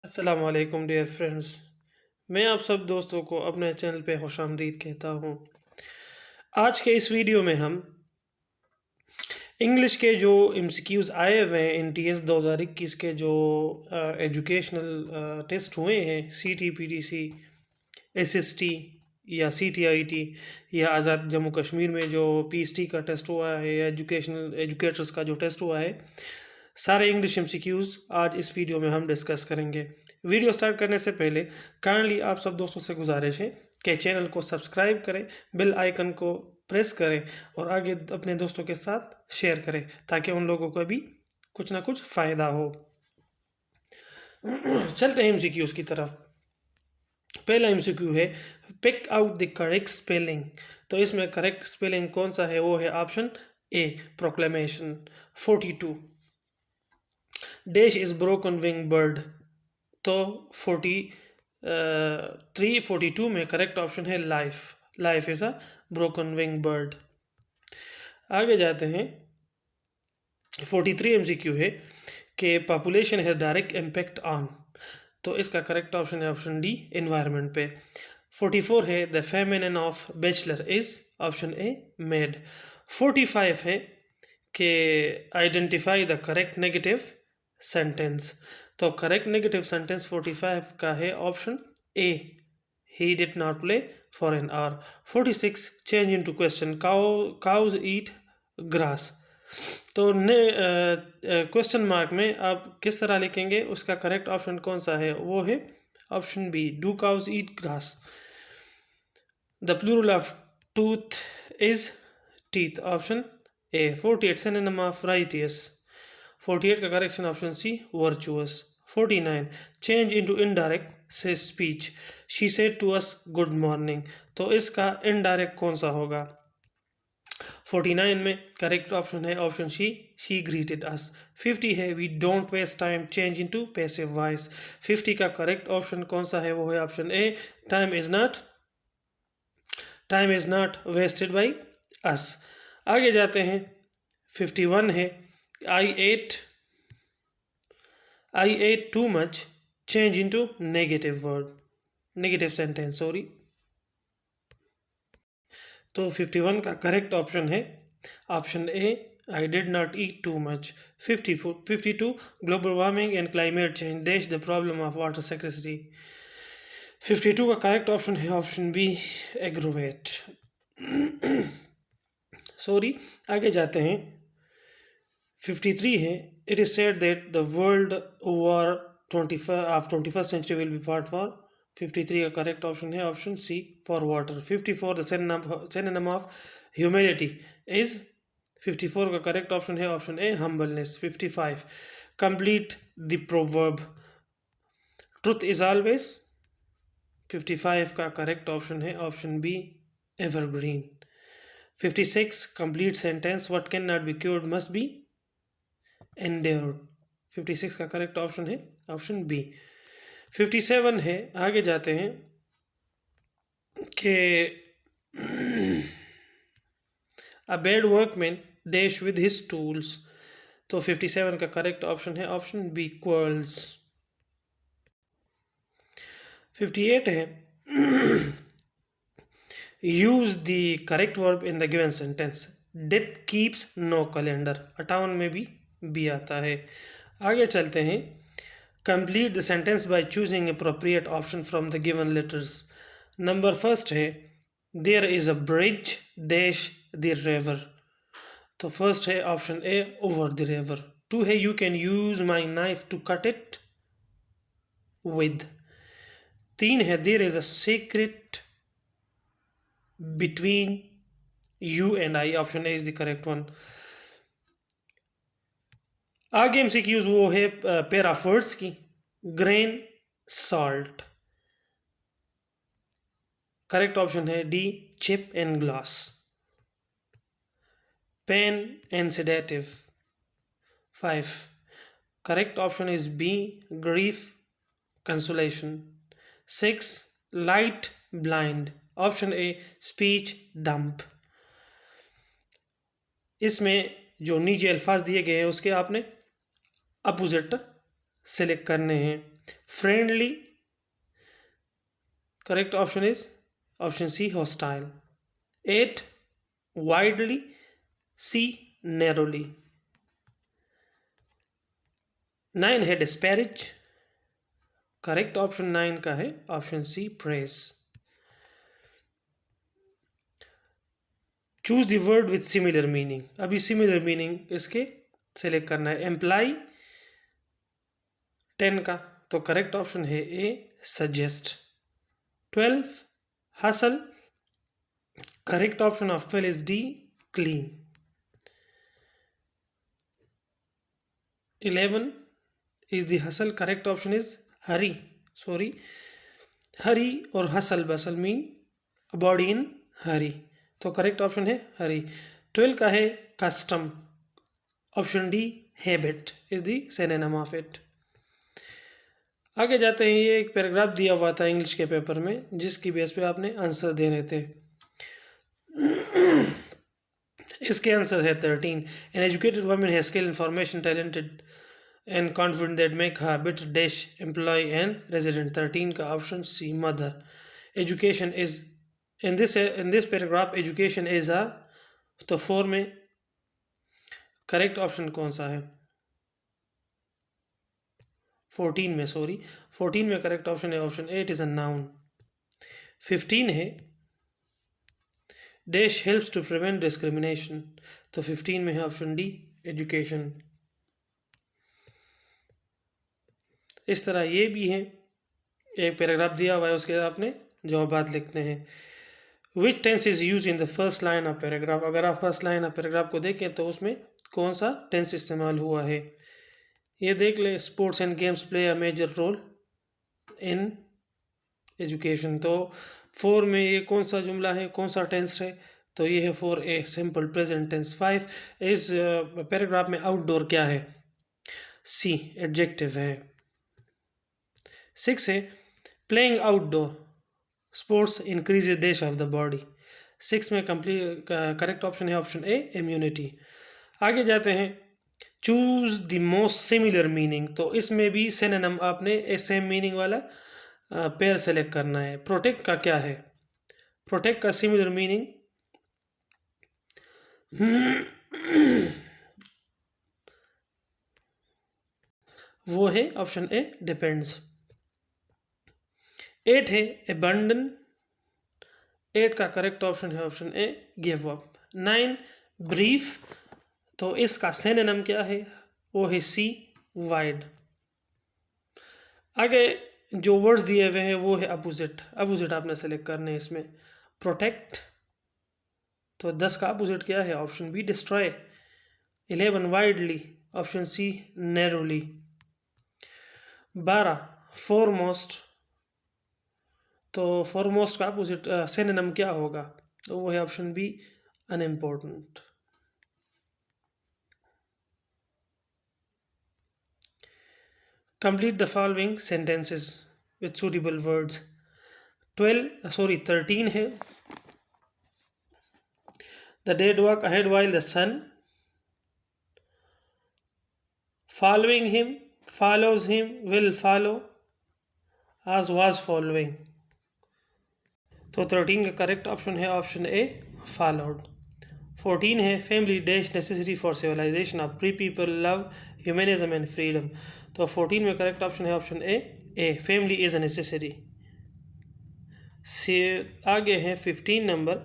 अस्सलाम वालेकुम dear friends. मैं आप सब दोस्तों को अपने चैनल पे खुशामदीद कहता हूँ। आज के इस वीडियो में हम इंग्लिश के जो एमसीक्यूज़ आए हुए हैं इन टीएस 2021 के जो एजुकेशनल टेस्ट हुए हैं, सीटी पीटीसी एसएसटी या सीटीआईटी या आज़ाद जम्मू कश्मीर में जो पीएसटी का टेस्ट हुआ है या एजुकेटर्स का जो टेस्ट हुआ है, सारे इंग्लिश एमसीक्यूज़ आज इस वीडियो में हम डिस्कस करेंगे। वीडियो स्टार्ट करने से पहले काइंडली आप सब दोस्तों से गुजारिश है कि चैनल को सब्सक्राइब करें, बेल आइकन को प्रेस करें और आगे अपने दोस्तों के साथ शेयर करें ताकि उन लोगों को भी कुछ ना कुछ फ़ायदा हो। चलते हैं एमसीक्यूज़ की तरफ। पहला एमसीक्यू है pick out the correct spelling. तो इसमें करेक्ट स्पेलिंग कौन सा है? वो है option A proclamation. 42 dash is broken wing bird. तो 42 में करेक्ट ऑप्शन है life. Life is a broken wing bird. आगे जाते हैं। 43 एमसीक्यू है कि population has direct impact on. तो इसका करेक्ट ऑप्शन है ऑप्शन डी एनवायरनमेंट पे। 44 है the feminine of bachelor is option A made. 45 है कि identify the correct negative sentence. तो करेक्ट नेगेटिव सेंटेंस 45 का है option A he did not play for an hour. 46 change into question cows eat grass. तो question mark में आप किस तरह लिखेंगे? उसका करेक्ट ऑप्शन कौन सा है? वो है option B do cows eat grass. The plural of tooth is teeth option A. 48 synonym of righteous। 48 का correction option C virtuous. 49 change into indirect से speech she said to us good morning. तो इसका indirect कौन सा होगा? 49 में correct option है option she greeted us. 50 है we don't waste time change into passive voice. 50 का करेक्ट ऑप्शन कौन सा है? वो है option A time is not wasted by us. आगे जाते हैं। 51 है I ate too much change into negative sentence sorry. तो 51 का करेक्ट ऑप्शन है option A I did not eat too much. 52 global warming and climate change dash the problem of water scarcity. 52 का correct option है option B aggravate. Sorry आगे जाते हैं। 53 है it is said that the world war 21st century will be fought for. 53 का correct option है option C for water. 54 the synonym of humility is. 54 का correct option है option A humbleness. 55 complete the proverb truth is always. 55 का correct option है option B evergreen. 56 complete sentence what can not be cured must be endured. 56 का correct option है option B. 57 है आगे जाते हैं कि a bad workman dash with his tools. तो 57 का करेक्ट ऑप्शन है ऑप्शन बी क्वर्ल्स। 58 है use the correct verb in the given sentence death keeps no calendar. 58 में भी आता है। आगे चलते हैं। Complete the sentence by choosing appropriate option from the given letters. Number first है there is a bridge dash the river. तो first है option A over the river. 2 है you can use my knife to cut it with. 3 है there is a secret between you and I option A is the correct one. आगे MCQs वो है pair of words की। Grain salt correct option है D chip and glass. Pain and sedative 5 correct option is B grief consolation. 6 light blind option A speech dumb. इसमें जो नीचे अल्फाज दिए गए हैं उसके आपने अपोजिट सेलेक्ट करने हैं। friendly. Correct option is option C, hostile. 8, widely. C, narrowly. 9 है disparage. करेक्ट ऑप्शन 9 का है option C, praise. Choose the word with similar meaning. अभी सिमिलर मीनिंग इसके सेलेक्ट करना है. एम्प्लाई 10 का, तो करेक्ट ऑप्शन है A, suggest. 12, hustle. Correct option of 12 is D, clean. 11 is the hustle. Correct option is hurry. Sorry, hurry और hustle Bansal mean a body in hurry. तो correct option है हरी. 12 का है custom. Option D, habit is the synonym of it. आगे जाते हैं. ये एक पैराग्राफ दिया हुआ था इंग्लिश के पेपर में, जिसकी बेस पे आपने आंसर देने थे. इसके आंसर है 13. An educated woman has skill, information, talented and confident that make her better dash employee and resident. 13 का option C, mother. Education is in this paragraph education is a, तो 4 में correct option कौन सा है? 14 में, sorry 14 में correct option है option 8 is a noun. 15 है dash helps to prevent discrimination, तो 15 में है ऑप्शन डी, एजुकेशन. इस तरह ये भी है, एक पैराग्राफ दिया हुआ है, उसके आपने जवाबात लिखने हैं. Which tense is use in the first line of paragraph. अगर आप फर्स्ट लाइन ऑफ पैराग्राफ को देखें तो उसमें कौन सा टेंस इस्तेमाल हुआ है, ये देख ले. Sports and games play a major role in education. तो 4 में ये कौन सा जुमला है, कौन सा टेंस है, तो ये है 4A, सिंपल प्रेजेंट टेंस. 5 इस पैराग्राफ में आउटडोर क्या है? सी, एडजेक्टिव है. 6 है playing outdoor sports increases dash of the body. 6 में कंप्लीट करेक्ट ऑप्शन है ऑप्शन ए, इम्यूनिटी. आगे जाते हैं. Choose the most similar meaning. तो इसमें भी सिनोनिम आपने सेम मीनिंग वाला पेयर सेलेक्ट करना है. प्रोटेक्ट का क्या है? प्रोटेक्ट का सिमिलर मीनिंग वो है ऑप्शन ए, डिपेंड्स. 8 है अबंडन. 8 का करेक्ट ऑप्शन है ऑप्शन ए, गिव अप. 9 ब्रीफ. तो इसका सिनोनिम क्या है? वो है सी, वाइड. आगे जो वर्ड्स दिए हुए हैं वो है अपोजिट. अपोजिट आपने सेलेक्ट करने हैं इसमें. प्रोटेक्ट, तो 10 का अपोजिट क्या है? Option B, destroy. 11 widely, option C, narrowly. 12 foremost. तो फॉरमोस्ट का अपोजिट सिनोनिम क्या होगा? तो वो है option B, unimportant. Complete the following sentences with suitable words. 13 है. The dead walk ahead while the sun following him, follows him, will follow, as was following. तो 13 का करेक्ट ऑप्शन है ऑप्शन ए, followed. 14 है family dash necessary for civilization of free people love humanism and freedom. तो 14 में correct option है option A, family is a necessary. आगे है 15 number.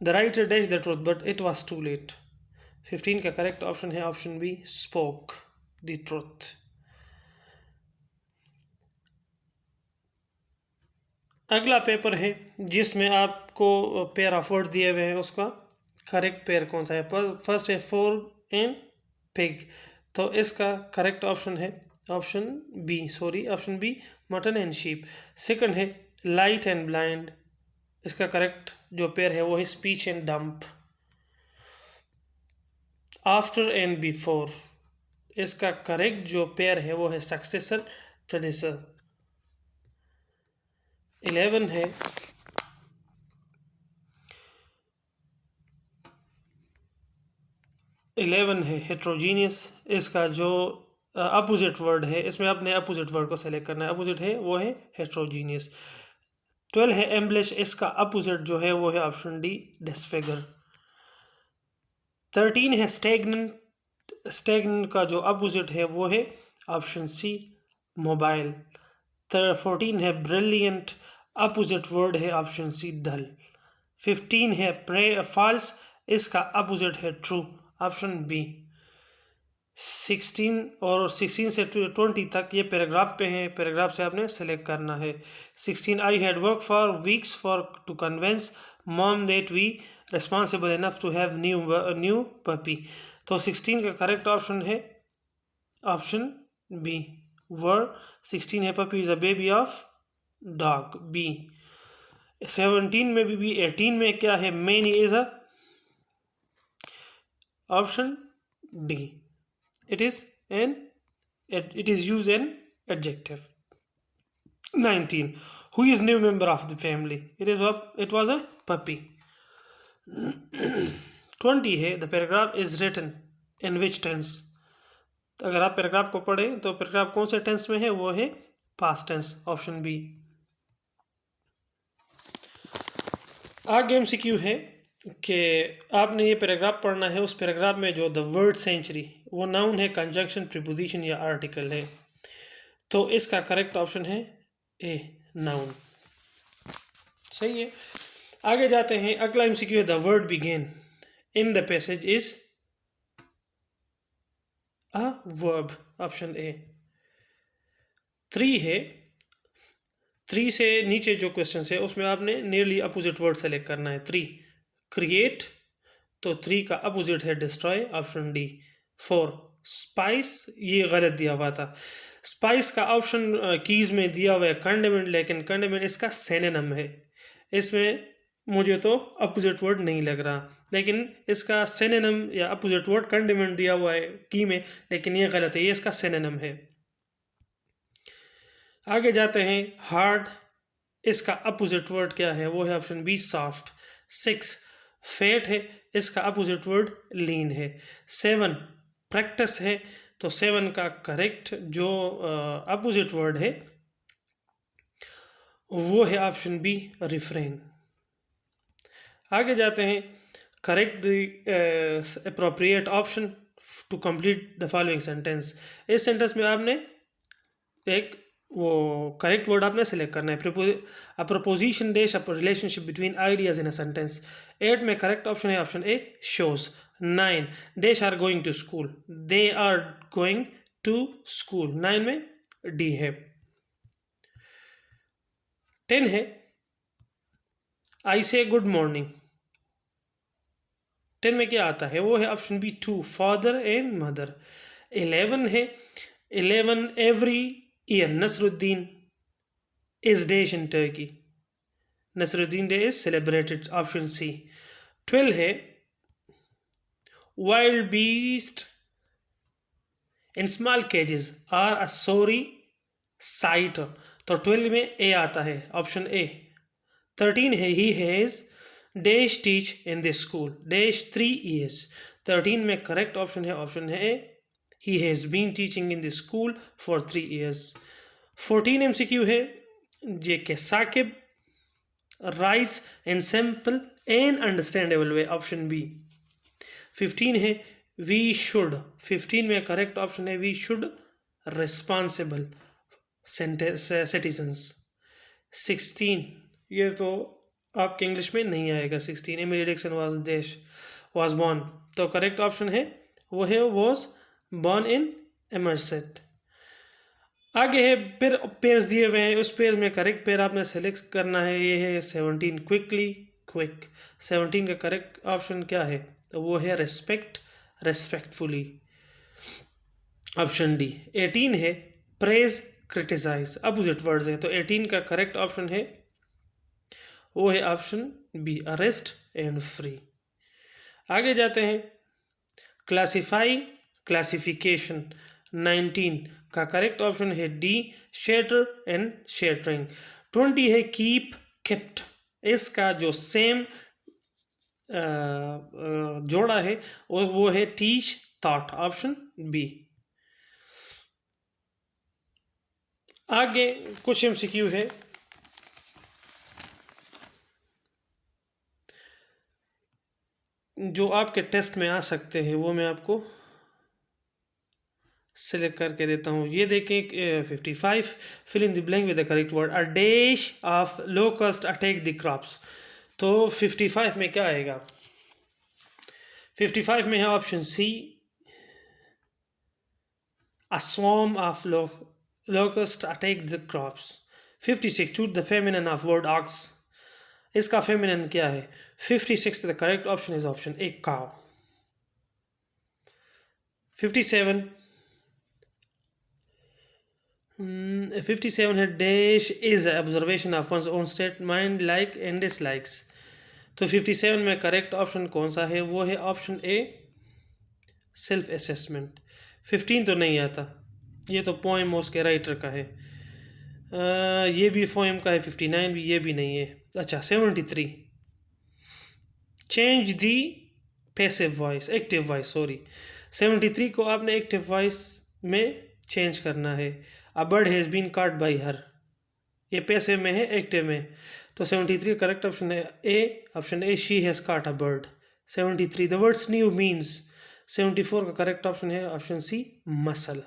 The writer dash the truth but it was too late. 15 का correct option है option B, spoke the truth. अगला paper है जिसमें आपको पेयर ऑफ वर्ड दिए हुए हैं, उसका करेक्ट पेयर कौन सा है? फर्स्ट है फोर एंड पिग. तो इसका करेक्ट ऑप्शन है option B, mutton and sheep. Second है लाइट एंड ब्लाइंड. इसका करेक्ट जो पेयर है वो है speech and dumb. After and before. इसका करेक्ट जो पेयर है वो है सक्सेसर प्रेडिसर. 11 है हेट्रोजीनियस. इसका जो अपोजिट वर्ड है, इसमें आपने अपोजिट वर्ड को सेलेक्ट करना है। अपोजिट है वो है हेट्रोजीनियस। 12 है एम्बलिश, इसका अपोजिट जो है वो है ऑप्शन डी डिसफिगर। 13 है स्टैग्नेंट, स्टैग्नेंट का जो अपोजिट है वो है ऑप्शन सी मोबाइल। 14 है ब्रिलियंट, अपोजिट वर्ड है ऑप्शन सी डल। 15 है फॉल्स, इसका अपोजिट है ट्रू, ऑप्शन बी। 16 और 16 से 20 तक ये पैराग्राफ पे हैं, पैराग्राफ से आपने सेलेक्ट करना है। 16 I had work for weeks for to convince mom that we responsible enough to have new puppy. तो 16 का करेक्ट ऑप्शन है ऑप्शन बी वर। 16 है puppy is a baby of dog, B. 17 में भी 18 में क्या है, many is a option D, it is used an adjective. 19 who is new member of the family, it was a puppy. 20 है the paragraph is written in which tense। अगर आप paragraph को पढ़ें तो पैराग्राफ कौन से टेंस में है, वो है पास्ट टेंस, ऑप्शन बी। आगे एमसीक्यू है कि आपने ये पैराग्राफ पढ़ना है, उस पैराग्राफ में जो द वर्ड सेंचुरी वो नाउन है, कंजंक्शन, प्रीपोजिशन या आर्टिकल है। तो इसका करेक्ट ऑप्शन है ए नाउन, सही है। आगे जाते हैं, अगला एमसीक्यू है the word begin in the passage is a verb, option A. 3 है, 3 से नीचे जो क्वेश्चन है उसमें आपने नियरली अपोजिट वर्ड सेलेक्ट करना है। 3 क्रिएट, तो 3 का अपोजिट है डिस्ट्रॉय, ऑप्शन डी। 4 स्पाइस, ये गलत दिया हुआ था। स्पाइस का ऑप्शन कीज में दिया हुआ है कंडेमेंट, लेकिन कंडेमेंट इसका सिनोनिम है। इसमें मुझे तो अपोजिट वर्ड नहीं लग रहा, लेकिन इसका सिनोनिम या अपोजिट वर्ड कंडेमेंट दिया हुआ है की में, लेकिन ये गलत है, ये इसका सिनोनिम है। आगे जाते हैं, हार्ड, इसका अपोजिट वर्ड क्या है, वो है ऑप्शन बी सॉफ्ट। 6 फेट है, इसका अपोजिट वर्ड लीन है। 7 प्रैक्टिस है, तो 7 का करेक्ट जो अपोजिट वर्ड है वो है ऑप्शन बी रिफ्रेन। आगे जाते हैं, correct the appropriate option to complete the following sentence. इस सेंटेंस में आपने एक वो करेक्ट वर्ड आपने सेलेक्ट करना है। A preposition dash a relationship between ideas in a sentence. 8 में करेक्ट ऑप्शन है option A shows. 9 dash are going to school, they are going to school, 9 में डी है। 10 है आई से गुड मॉर्निंग, 10 में क्या आता है, वो है option B to father and mother. 11 है 11 every year Nasruddin is dash in Turkey, Nasruddin Day is celebrated, option C। 12 है wild beast in small cages are a sorry sight, तो 12 में ए आता है, ऑप्शन ए। 13 है he has dash teach in this school dash 3 years, 13 में correct option है option है ए, he has been teaching in this school for 3 years। 14 MCQ है J K Saqib writes in simple and understandable way, option B. 15 है we should, 15 में correct option है we should responsible citizens. 16 ये तो आपके English में नहीं आएगा। 16 एमिली डिक्सन वाज बोर्न, तो करेक्ट ऑप्शन है वो है वाज बोर्न इन एमरसेट। आगे है फिर पेयर्स दिए हुए हैं, उस पेयर में करेक्ट पेयर आपने सेलेक्ट करना है, ये है 17 क्विकली क्विक, 17 का करेक्ट ऑप्शन क्या है, तो वो है रिस्पेक्ट रेस्पेक्टफुली, ऑप्शन डी। 18 है प्रेज क्रिटिसाइज, अपोजिट वर्ड्स है, तो 18 का करेक्ट ऑप्शन है वो है option B arrest and free. आगे जाते हैं, क्लासिफाई क्लासिफिकेशन, 19 का करेक्ट ऑप्शन है डी शेटर एंड शेटरिंग। 20 है कीप केप्ट, इसका जो सेम जोड़ा है वो है टीच थॉट, ऑप्शन बी। आगे कुछ MCQ है जो आपके टेस्ट में आ सकते हैं, वो मैं आपको सेलेक्ट करके देता हूँ। ये देखें 55, fill in the blank with the correct word. A dash of locust attack the crops. तो 55 में क्या आएगा? 55 में है option C, a swarm of locusts attack the crops। 56, choose the feminine of word ox। इसका feminine क्या है? 56, the correct option is option A, cow। 57, 57 है dash is observation of one's own state mind like and dislikes। तो 57 में correct option कौन सा है? वो है ऑप्शन ए, सेल्फ असेसमेंट। 15 तो नहीं आता, ये तो पोएम उसके राइटर का है। ये भी पोएम का है। 59 भी, ये भी नहीं है। अच्छा 73, change the passive voice, active voice, sorry. 73 को आपने एक्टिव वॉइस में चेंज करना है। A bird has been caught by her, ये पैसिव में है, एक्टिव में। तो 73 करेक्ट ऑप्शन है A, option A, she has caught a bird. 73, the word स्नीव मीन्स। 74 का करेक्ट ऑप्शन है ऑप्शन सी, मसल।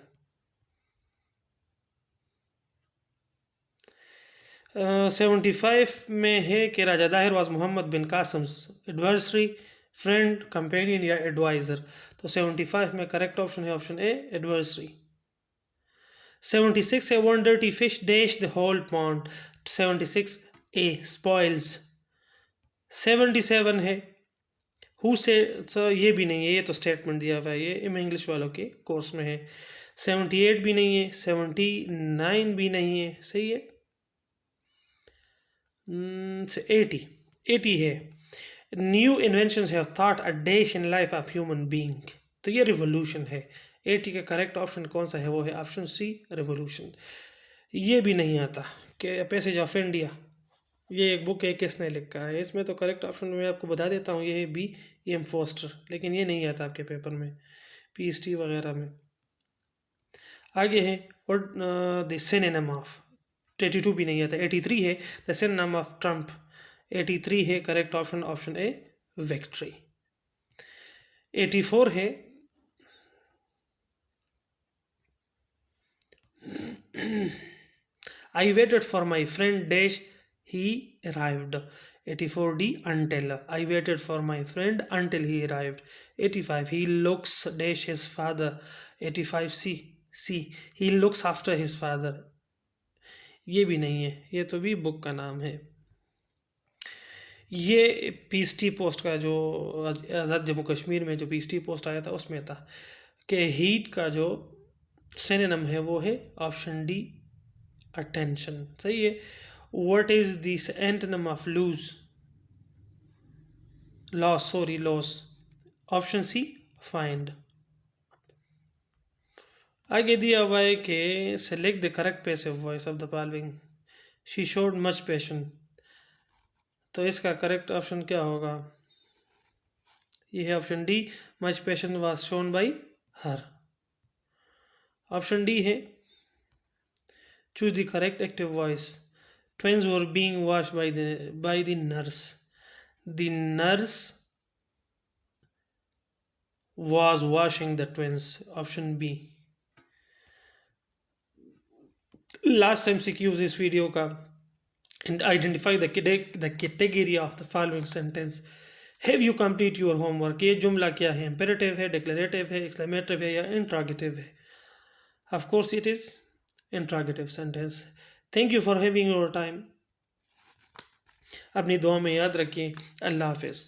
75 में है कि Raja Dahir was Mohammad bin Qasim's adversary, friend, companion या एडवाइज़र। तो 75 में करेक्ट ऑप्शन है ऑप्शन ए, एडवर्सरी। 76 है one dirty fish dash the whole pond. 76 A, spoils. 77 है हु से, तो ये भी नहीं है, ये तो स्टेटमेंट दिया हुआ है, ये इंग्लिश वालों के कोर्स में है। 78 भी नहीं है, 79 भी नहीं है, सही है। 80 है new inventions have thought a dash in life of human being. तो ये रिवोल्यूशन है। 80 का करेक्ट ऑप्शन कौन सा है? वो है ऑप्शन सी, रिवोल्यूशन। ये भी नहीं आता कि पैसेज ऑफ इंडिया, ये एक बुक है, किसने लिखा है? इसमें तो करेक्ट ऑप्शन मैं आपको बता देता हूँ, ये है बी, एम फोस्टर। लेकिन ये नहीं आता आपके पेपर में, PhD वगैरह में। आगे है व्हाट द सिनोनिम ऑफ। 82 भी नहीं आता। 83 है द सिनोनिम ऑफ ट्रम्प। 83 है correct option option A, victory. 84 है I waited for my friend dash he arrived। 84D, until। I waited for my friend until he arrived। 85 he looks dash his father। 85C, he looks after his father। ये भी नहीं है, ये तो भी book का नाम है। ये PhD पोस्ट का जो आज़ाद जम्मू कश्मीर में जो PhD पोस्ट आया था उसमें था कि हीट का जो सिनोनिम है वो है ऑप्शन डी, अटेंशन। सही है। What is this antonym of lose? Loss, sorry, loss. Option C, find. आगे दिया हुआ है कि select the correct passive voice of the following. She showed much passion. तो इसका करेक्ट ऑप्शन क्या होगा? ये है option D, much passion was shown by her. Option D है choose the correct active voice। Twins were being washed by the nurse। The nurse was washing the twins। Option B। Last MCQ इस video का, and identify the category of the following sentence। Have you complete your homework? ये जुमला क्या है? Imperative है, declarative है, exclamative है या interrogative है? Of course it is interrogative sentence। Thank you for having your time। अपनी दुआ में याद रखें। अल्लाह हाफिज़।